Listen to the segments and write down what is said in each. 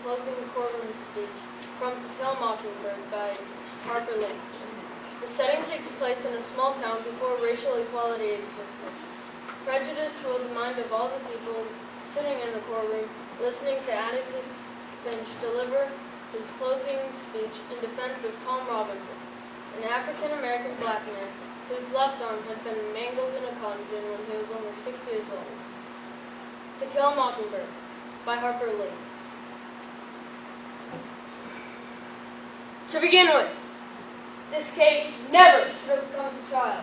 closing the courtroom speech from To Kill a Mockingbird by Harper Lee. The setting takes place in a small town before racial equality existed. Prejudice ruled the mind of all the people sitting in the courtroom, listening to Atticus Finch deliver his closing speech in defense of Tom Robinson, an African-American black man whose left arm had been mangled in a cotton gin when he was only 6 years old. To Kill a Mockingbird by Harper Lee. To begin with, this case never should have come to trial.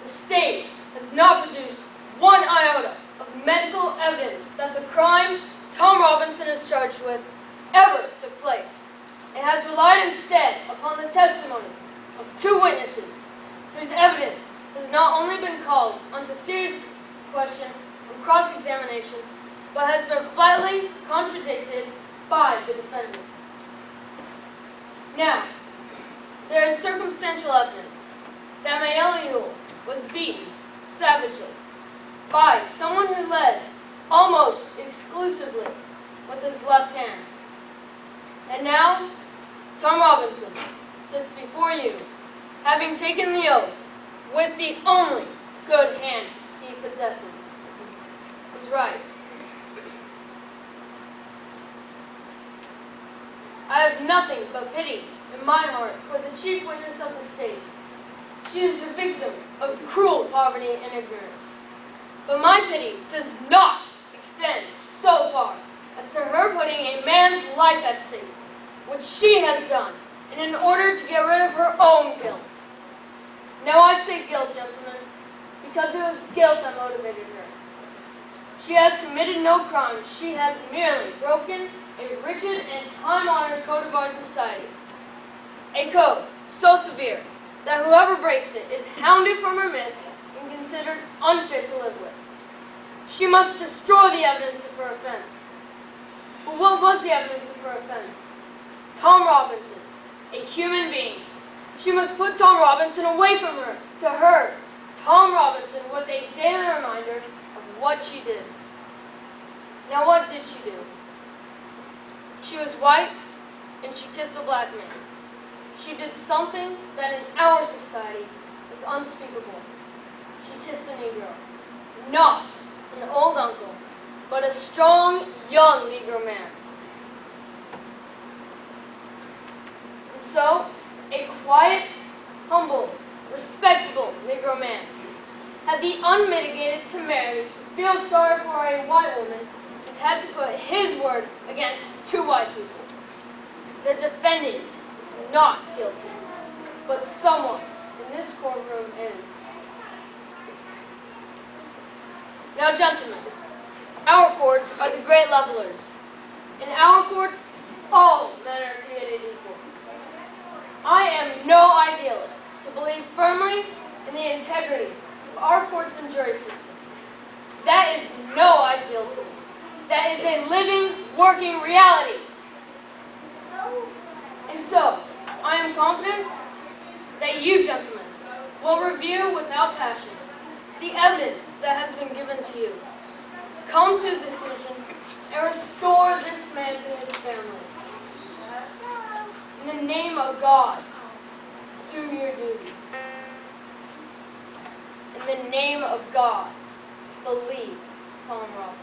The state has not produced one iota of medical evidence that the crime Tom Robinson is charged with ever took place. It has relied instead upon the testimony of 2 witnesses whose evidence has not only been called onto serious question and cross-examination, but has been flatly contradicted by the defendant. Now, there is circumstantial evidence that Mayeliul was beaten savagely by someone who led almost exclusively with his left hand. And now, Tom Robinson sits before you, having taken the oath with the only good hand he possesses, his right. I have nothing but pity in my heart for the chief witness of the state. She is the victim of cruel poverty and ignorance. But my pity does not extend so far as to her putting a man's life at stake, which she has done, and in order to get rid of her own guilt. Now I say guilt, gentlemen, because it was guilt that motivated her. She has committed no crime. She has merely broken a rigid and time-honored code of our society. A code so severe that whoever breaks it is hounded from her midst and considered unfit to live with. She must destroy the evidence of her offense. But what was the evidence of her offense? Tom Robinson, a human being. She must put Tom Robinson away from her. To her, Tom Robinson was a daily reminder of what she did. Now what did she do? She was white, and she kissed a black man. She did something that in our society is unspeakable. She kissed a Negro. Not an old uncle, but a strong, young Negro man. And so, a quiet, humble, respectable Negro man had the unmitigated temerity to feel sorry for a white woman who's had to put his word against 2 white people. The defendant is not guilty, but someone in this courtroom is. Now, gentlemen, our courts are the great levelers. In our courts, all men are created equal. I am no idealist to believe firmly in the integrity of our courts and jury systems. That is no ideal to me. That is a living, working reality. And so, I am confident that you, gentlemen, will review without passion the evidence that has been given to you. Come to a decision and restore this man to his family. In the name of God, do your duty. In the name of God, believe Tom Robinson.